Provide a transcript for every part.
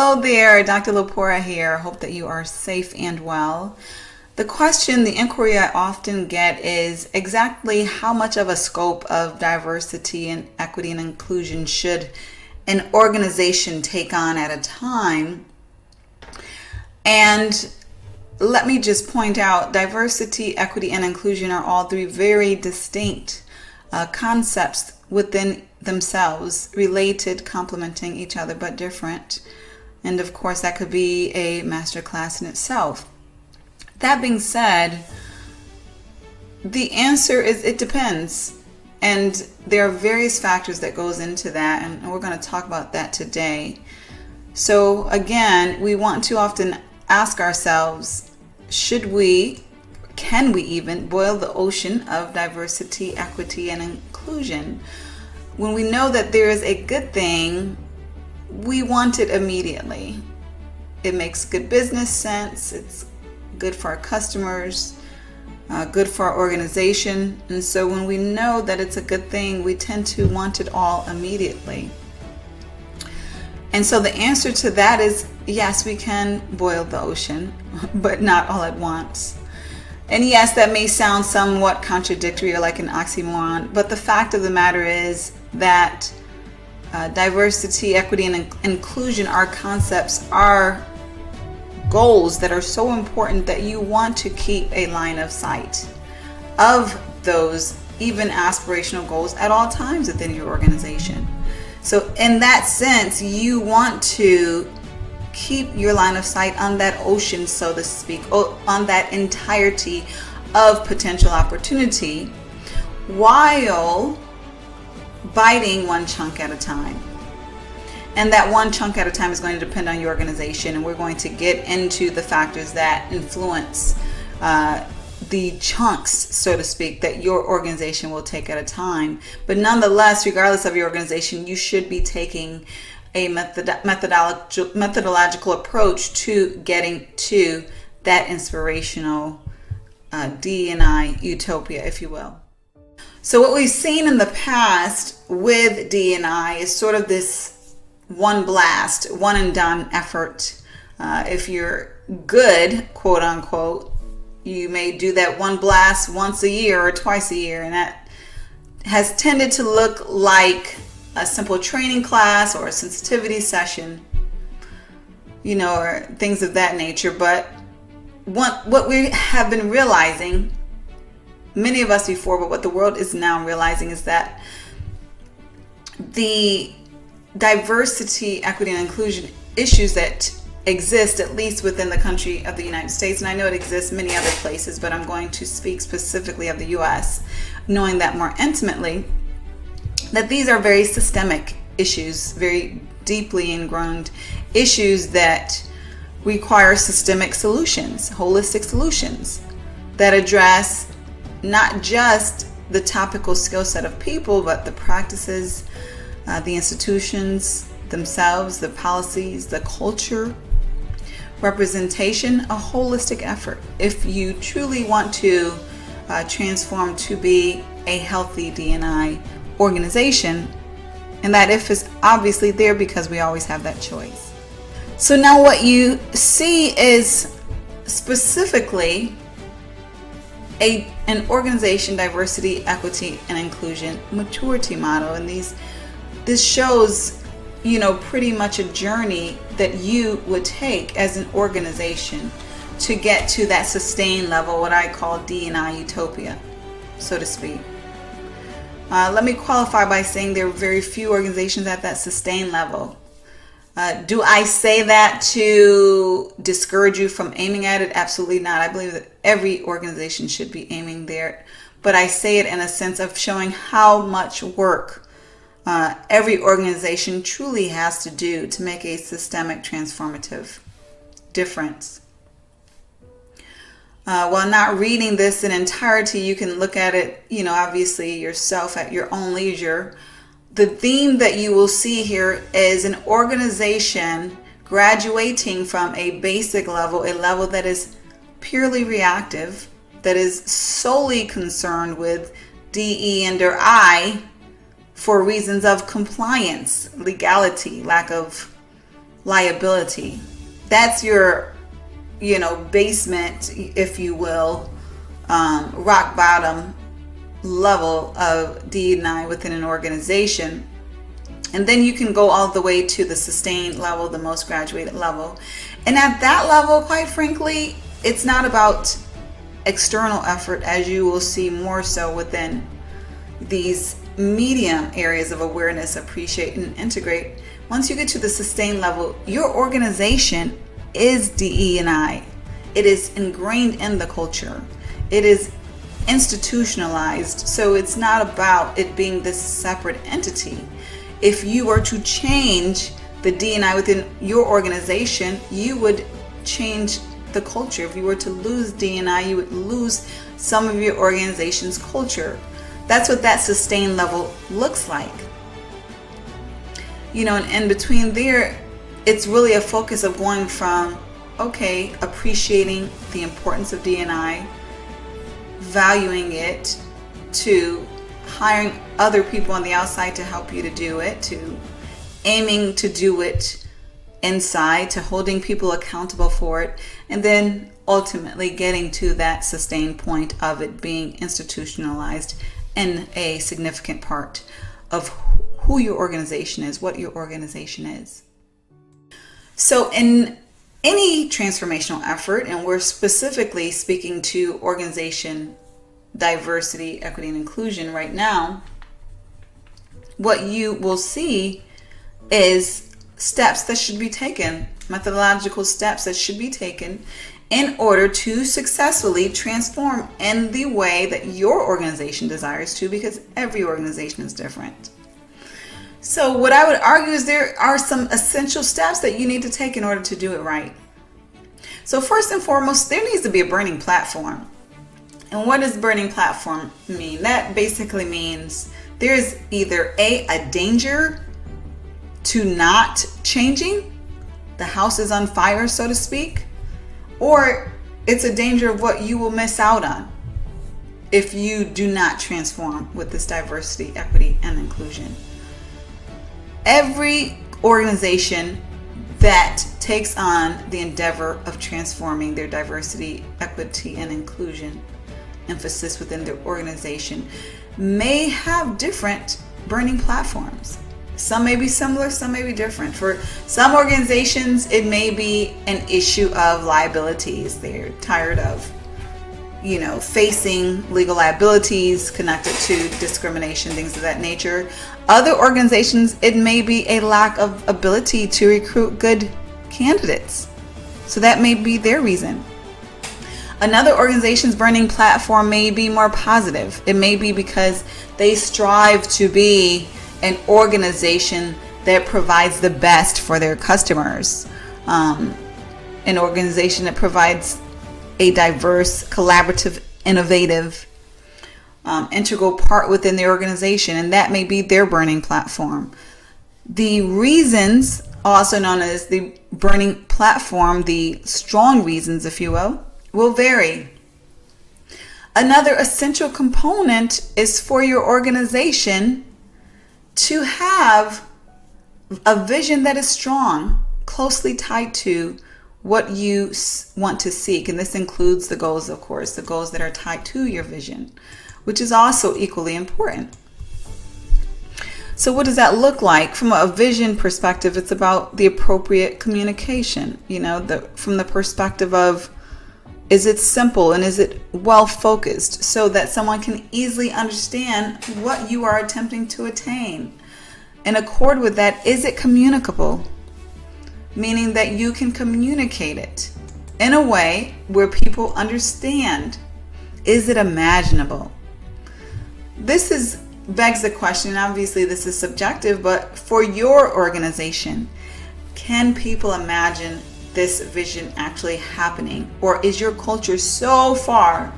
Hello there, Dr. Lepora here. Hope that you are safe and well. The question, the inquiry I often get is exactly how much of a scope of diversity and equity and inclusion should an organization take on at a time? And let me just point out, diversity, equity, and inclusion are all three very distinct concepts within themselves, related, complementing each other, but different. And of course, that could be a masterclass in itself. That being said, the answer is it depends. And there are various factors that goes into that, and we're going to talk about that today. So again, we want to often ask ourselves, can we even boil the ocean of diversity, equity, and inclusion? When we know that there is a good thing, we want it immediately. It makes good business sense. It's good for our customers, good for our organization. And so when we know that it's a good thing, we tend to want it all immediately. And so the answer to that is yes, we can boil the ocean, but not all at once. And yes, that may sound somewhat contradictory or like an oxymoron, but the fact of the matter is that diversity, equity, and inclusion are concepts, are goals that are so important that you want to keep a line of sight of those even aspirational goals at all times within your organization. So in that sense, you want to keep your line of sight on that ocean, so to speak, on that entirety of potential opportunity, while biting one chunk at a time. And that one chunk at a time is going to depend on your organization, and we're going to get into the factors that influence the chunks, so to speak, that your organization will take at a time. But nonetheless, regardless of your organization, you should be taking a methodological approach to getting to that inspirational D&I utopia, if you will. So what we've seen in the past with D&I is sort of this one blast, one and done effort. If you're good, quote unquote, you may do that one blast once a year or twice a year, and that has tended to look like a simple training class or a sensitivity session, or things of that nature. But what we have been realizing, many of us before, but what the world is now realizing, is that the diversity, equity, and inclusion issues that exist, at least within the country of the United States, and I know it exists many other places, but I'm going to speak specifically of the US, knowing that more intimately, that these are very systemic issues, very deeply ingrained issues that require systemic solutions, holistic solutions that address not just the topical skill set of people, but the practices, the institutions themselves, the policies, the culture, representation, a holistic effort. If you truly want to transform to be a healthy D&I organization, and that if is obviously there because we always have that choice. So now what you see is specifically an organization diversity, equity, and inclusion maturity model, and this shows pretty much a journey that you would take as an organization to get to that sustained level, what I call D&I utopia, so to speak. Let me qualify by saying there are very few organizations at that sustained level. Do I say that to discourage you from aiming at it? Absolutely not. I believe that every organization should be aiming there, but I say it in a sense of showing how much work every organization truly has to do to make a systemic transformative difference. While not reading this in entirety, you can look at it, obviously yourself at your own leisure. The theme that you will see here is an organization graduating from a basic level, a level that is purely reactive, that is solely concerned with DE and or I for reasons of compliance, legality, lack of liability. That's your, basement, if you will, rock bottom level of D&I within an organization. And then you can go all the way to the sustained level, the most graduated level. And at that level, quite frankly, it's not about external effort, as you will see more so within these medium areas of awareness, appreciate, and integrate. Once you get to the sustained level, your organization is DE&I. It is ingrained in the culture. It is institutionalized. So it's not about it being this separate entity. If you were to change the D&I within your organization, you would change the culture. If you were to lose D&I, you would lose some of your organization's culture. That's what that sustained level looks like. And in between there, it's really a focus of going from, appreciating the importance of D&I, valuing it, to hiring other people on the outside to help you to do it, to aiming to do it inside, to holding people accountable for it, and then ultimately getting to that sustained point of it being institutionalized and a significant part of who your organization is, what your organization is. So in any transformational effort, and we're specifically speaking to organization diversity, equity, and inclusion right now, what you will see is steps that should be taken, methodological steps that should be taken in order to successfully transform in the way that your organization desires to, because every organization is different. So what I would argue is there are some essential steps that you need to take in order to do it right. So first and foremost, there needs to be a burning platform. And what does burning platform mean? That basically means there's either a danger to not changing, the house is on fire, so to speak, or it's a danger of what you will miss out on if you do not transform with this diversity, equity, and inclusion. Every organization that takes on the endeavor of transforming their diversity, equity, and inclusion emphasis within their organization may have different burning platforms. Some may be similar, some may be different. For some organizations, it may be an issue of liabilities. They're tired of, facing legal liabilities connected to discrimination, things of that nature. Other organizations, it may be a lack of ability to recruit good candidates. So that may be their reason. Another organization's burning platform may be more positive. It may be because they strive to be an organization that provides the best for their customers. An organization that provides a diverse, collaborative, innovative, integral part within the organization, and that may be their burning platform. The reasons, also known as the burning platform, the strong reasons, if you will vary. Another essential component is for your organization to have a vision that is strong, closely tied to what you want to seek. And this includes the goals, of course, the goals that are tied to your vision, which is also equally important. So what does that look like? From a vision perspective, it's about the appropriate communication, from the perspective of, is it simple and is it well focused so that someone can easily understand what you are attempting to attain? In accord with that, is it communicable? Meaning that you can communicate it in a way where people understand. Is it imaginable? This begs the question, obviously this is subjective, but for your organization, can people imagine this vision actually happening? Or is your culture so far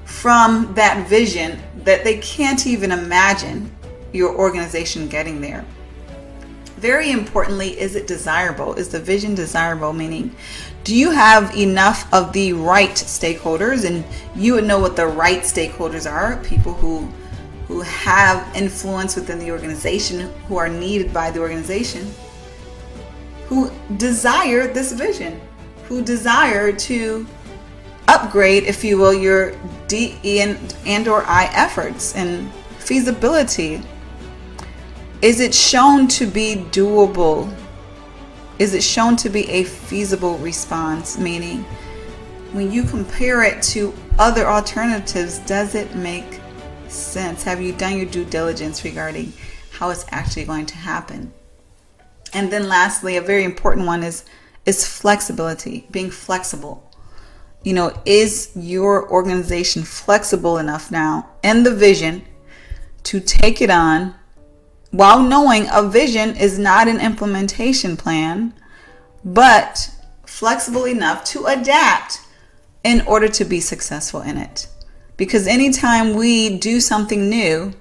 from that vision that they can't even imagine your organization getting there? Very importantly, is it desirable? Is the vision desirable? Meaning, do you have enough of the right stakeholders? And you would know what the right stakeholders are, people who have influence within the organization, who are needed by the organization, who desire this vision, who desire to upgrade, if you will, your D, E, and or I efforts and feasibility. Is it shown to be doable? Is it shown to be a feasible response? Meaning, when you compare it to other alternatives, does it make sense? Have you done your due diligence regarding how it's actually going to happen? And then lastly, a very important one is flexibility, being flexible. Is your organization flexible enough now in the vision to take it on, while knowing a vision is not an implementation plan, but flexible enough to adapt in order to be successful in it? Because anytime we do something new,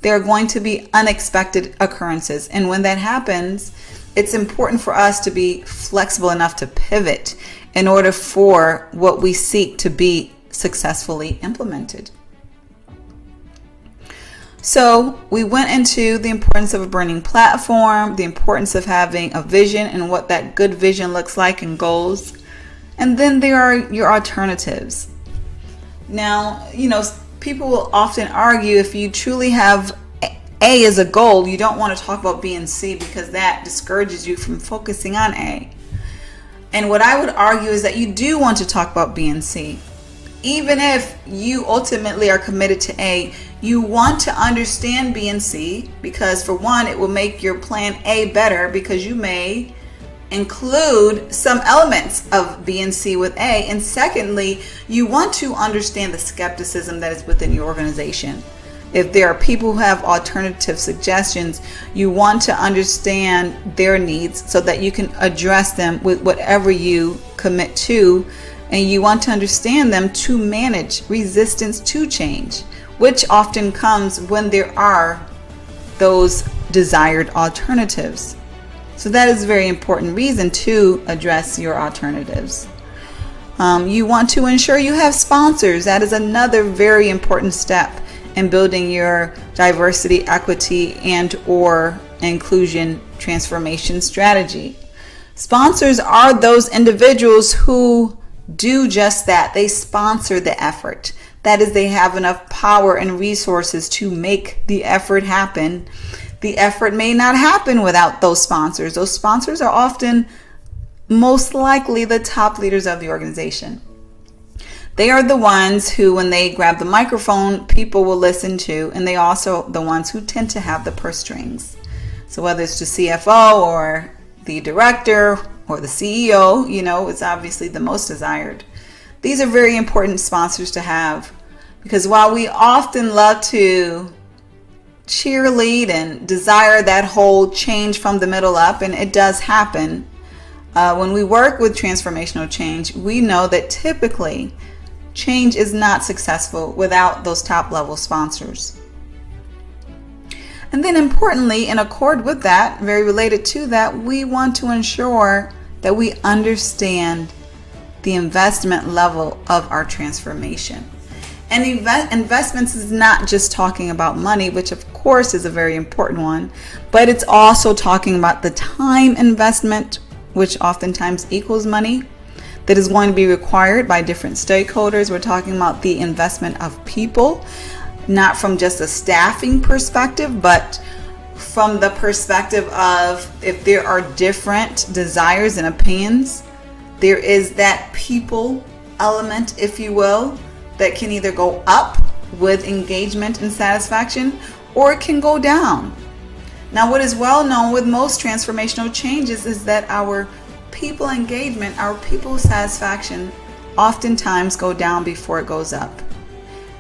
there are going to be unexpected occurrences. And when that happens, it's important for us to be flexible enough to pivot in order for what we seek to be successfully implemented. So we went into the importance of a burning platform, the importance of having a vision and what that good vision looks like and goals. And then there are your alternatives. Now, people will often argue if you truly have A as a goal, you don't want to talk about B and C because that discourages you from focusing on A. And what I would argue is that you do want to talk about B and C. Even if you ultimately are committed to A, you want to understand B and C because, for one, it will make your plan A better because you may include some elements of B and C with A. And secondly, you want to understand the skepticism that is within your organization. If there are people who have alternative suggestions, you want to understand their needs so that you can address them with whatever you commit to. And you want to understand them to manage resistance to change, which often comes when there are those desired alternatives. So that is a very important reason to address your alternatives. You want to ensure you have sponsors. That is another very important step in building your diversity, equity, and or inclusion transformation strategy. Sponsors are those individuals who do just that. They sponsor the effort. That is, they have enough power and resources to make the effort happen. The effort may not happen without those sponsors. Those sponsors are often most likely the top leaders of the organization. They are the ones who, when they grab the microphone, people will listen to, and they also the ones who tend to have the purse strings. So whether it's the CFO or the director or the CEO, it's obviously the most desired. These are very important sponsors to have, because while we often love to cheerlead and desire that whole change from the middle up, and it does happen, when we work with transformational change, we know that typically change is not successful without those top level sponsors. And then importantly, in accord with that, very related to that, we want to ensure that we understand the investment level of our transformation. And investments is not just talking about money, which of course is a very important one, but it's also talking about the time investment, which oftentimes equals money, that is going to be required by different stakeholders. We're talking about the investment of people, not from just a staffing perspective, but from the perspective of if there are different desires and opinions, there is that people element, if you will, that can either go up with engagement and satisfaction, or it can go down. Now, what is well known with most transformational changes is that our people engagement, our people satisfaction oftentimes go down before it goes up.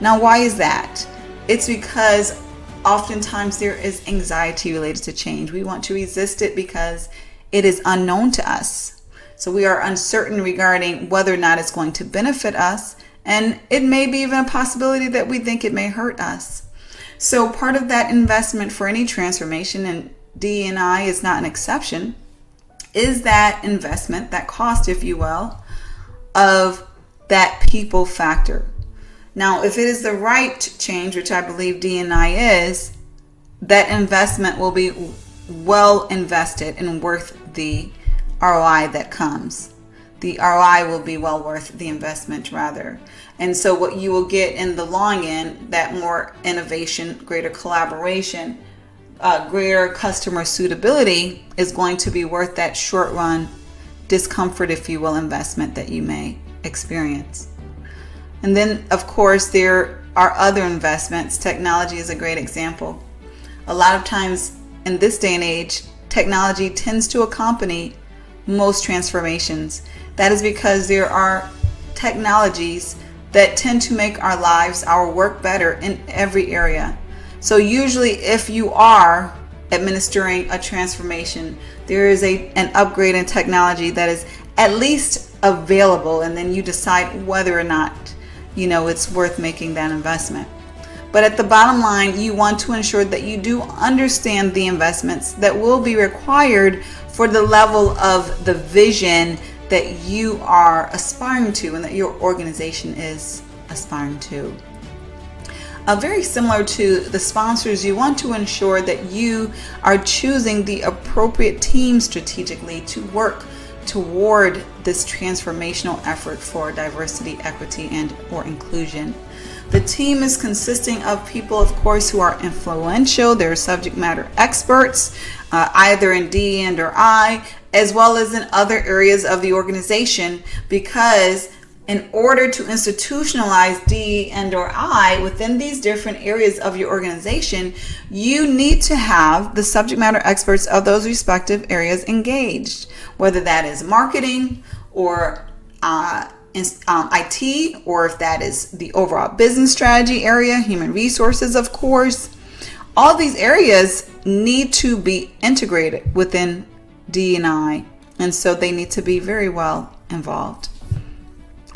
Now, why is that? It's because oftentimes there is anxiety related to change. We want to resist it because it is unknown to us. So we are uncertain regarding whether or not it's going to benefit us, and it may be even a possibility that we think it may hurt us. So part of that investment for any transformation, and D&I is not an exception, is that investment, that cost, if you will, of that people factor. Now, if it is the right change, which I believe D&I is, that investment will be well invested and worth the ROI that comes. The ROI will be well worth the investment, rather. And so what you will get in the long end, that more innovation, greater collaboration, greater customer suitability is going to be worth that short run discomfort, if you will, investment that you may experience. And then, of course, there are other investments. Technology is a great example. A lot of times in this day and age, technology tends to accompany most transformations. That is because there are technologies that tend to make our lives, our work better in every area. So usually if you are administering a transformation, there is an upgrade in technology that is at least available, and then you decide whether or not it's worth making that investment. But at the bottom line, you want to ensure that you do understand the investments that will be required for the level of the vision that you are aspiring to and that your organization is aspiring to. Very similar to the sponsors, you want to ensure that you are choosing the appropriate team strategically to work toward this transformational effort for diversity, equity, and or inclusion. The team is consisting of people, of course, who are influential. They're subject matter experts, either in D and or I, as well as in other areas of the organization, because in order to institutionalize D and or I within these different areas of your organization, you need to have the subject matter experts of those respective areas engaged, whether that is marketing or IT, or if that is the overall business strategy area, human resources, of course. All these areas need to be integrated within D&I, and so they need to be very well involved.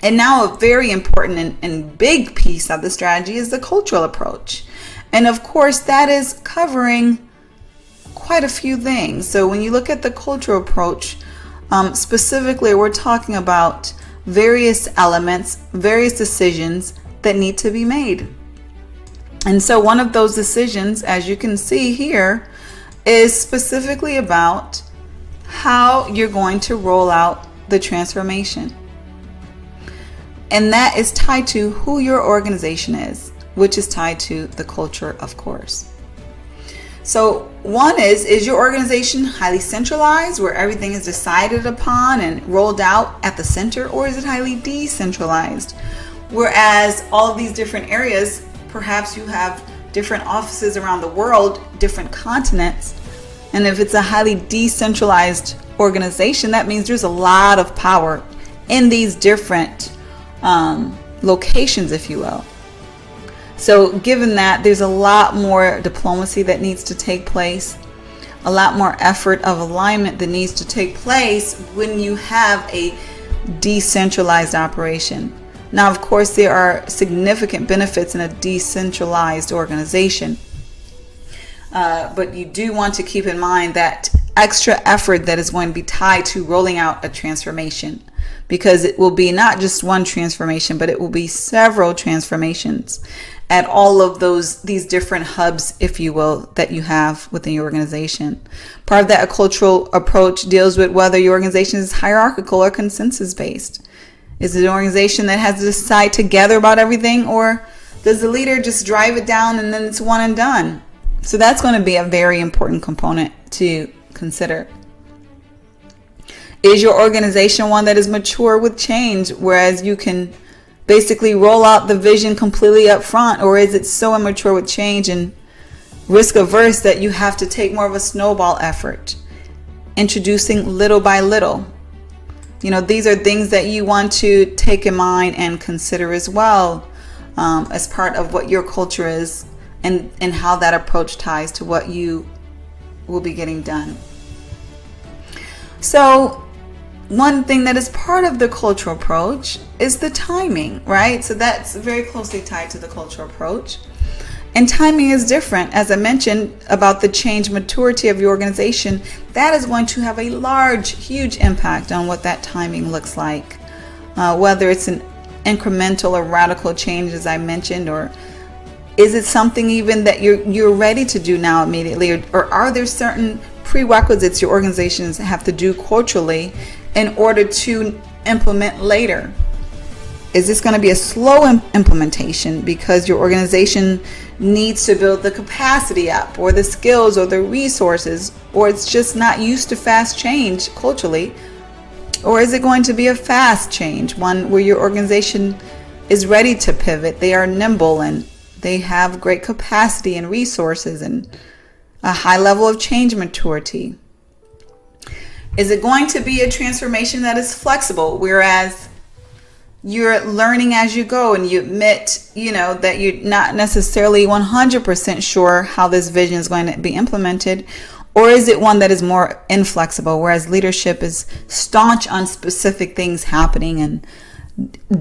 And now a very important and big piece of the strategy is the cultural approach. And of course, that is covering quite a few things. So when you look at the cultural approach, specifically, we're talking about various elements, various decisions that need to be made. And so one of those decisions, as you can see here, is specifically about how you're going to roll out the transformation. And that is tied to who your organization is, which is tied to the culture, of course. So one is your organization highly centralized, where everything is decided upon and rolled out at the center, or is it highly decentralized? Whereas all of these different areas, perhaps you have different offices around the world, different continents. And if it's a highly decentralized organization, that means there's a lot of power in these different locations, if you will. So given that, there's a lot more diplomacy that needs to take place, a lot more effort of alignment that needs to take place when you have a decentralized operation. Now, of course, there are significant benefits in a decentralized organization, but you do want to keep in mind that extra effort that is going to be tied to rolling out a transformation, because it will be not just one transformation, but it will be several transformations at all of these different hubs, if you will, that you have within your organization. Part of that cultural approach deals with whether your organization is hierarchical or consensus based. Is it an organization that has to decide together about everything, or does the leader just drive it down and then it's one and done? So that's going to be a very important component to consider. Is your organization one that is mature with change, whereas you can basically roll out the vision completely up front, or is it so immature with change and risk averse that you have to take more of a snowball effort, introducing little by little? These are things that you want to take in mind and consider as well, as part of what your culture is and how that approach ties to what you will be getting done. So one thing that is part of the cultural approach is the timing, right? So that's very closely tied to the cultural approach. And timing is different. As I mentioned about the change maturity of your organization, that is going to have a huge impact on what that timing looks like. Whether it's an incremental or radical change, as I mentioned, or is it something even that you're ready to do now immediately, or are there certain prerequisites your organizations have to do culturally in order to implement later? Is this going to be a slow implementation because your organization needs to build the capacity up, or the skills, or the resources, or it's just not used to fast change culturally? Or is it going to be a fast change, one where your organization is ready to pivot, they are nimble, and they have great capacity and resources and a high level of change maturity? Is it going to be a transformation that is flexible, whereas you're learning as you go and you admit, that you're not necessarily 100% sure how this vision is going to be implemented? Or is it one that is more inflexible, whereas leadership is staunch on specific things happening and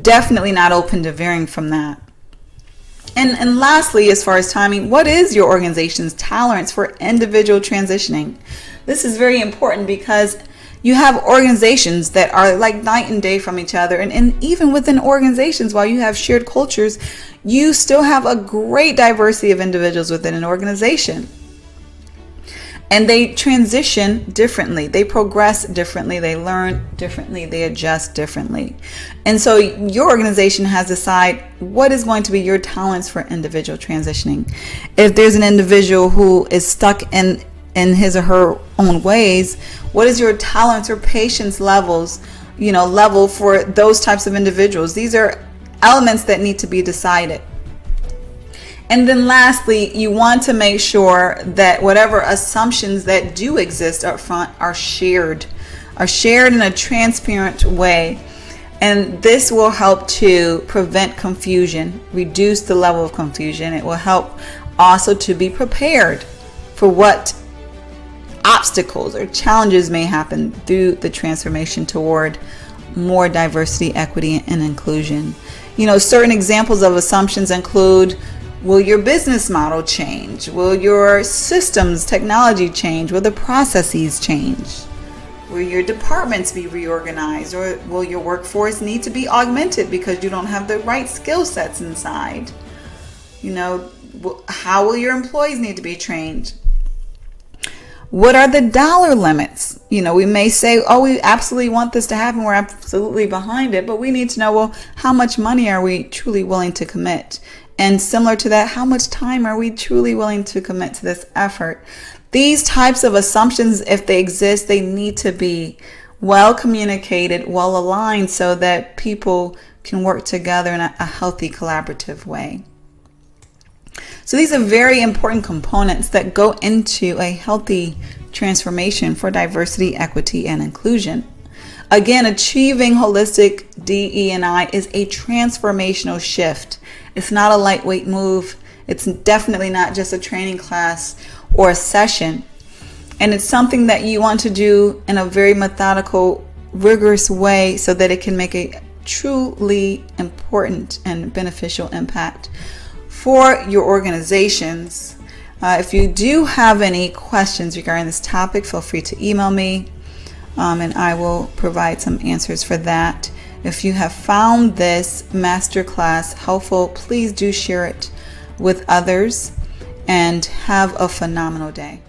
definitely not open to varying from that? And lastly, as far as timing, what is your organization's tolerance for individual transitioning? This is very important because you have organizations that are like night and day from each other. And even within organizations, while you have shared cultures, you still have a great diversity of individuals within an organization. And they transition differently. They progress differently. They learn differently. They adjust differently. And so your organization has to decide what is going to be your tolerance for individual transitioning. If there's an individual who is stuck in his or her own ways, what is your tolerance or patience level for those types of individuals? These are elements that need to be decided. And then lastly, you want to make sure that whatever assumptions that do exist up front are shared in a transparent way. And this will help to prevent confusion, reduce the level of confusion. It will help also to be prepared for what obstacles or challenges may happen through the transformation toward more diversity, equity, and inclusion. Certain examples of assumptions include: will your business model change? Will your systems, technology change? Will the processes change? Will your departments be reorganized? Or will your workforce need to be augmented because you don't have the right skill sets inside? How will your employees need to be trained? What are the dollar limits? We may say, oh, we absolutely want this to happen. We're absolutely behind it. But we need to know, well, how much money are we truly willing to commit? And similar to that, how much time are we truly willing to commit to this effort? These types of assumptions, if they exist, they need to be well communicated, well aligned, so that people can work together in a healthy, collaborative way. So these are very important components that go into a healthy transformation for diversity, equity, and inclusion. Again, achieving holistic DE&I is a transformational shift. It's not a lightweight move. It's definitely not just a training class or a session. And it's something that you want to do in a very methodical, rigorous way so that it can make a truly important and beneficial impact for your organizations. If you do have any questions regarding this topic, feel free to email me, and I will provide some answers for that. If you have found this masterclass helpful, please do share it with others, and have a phenomenal day.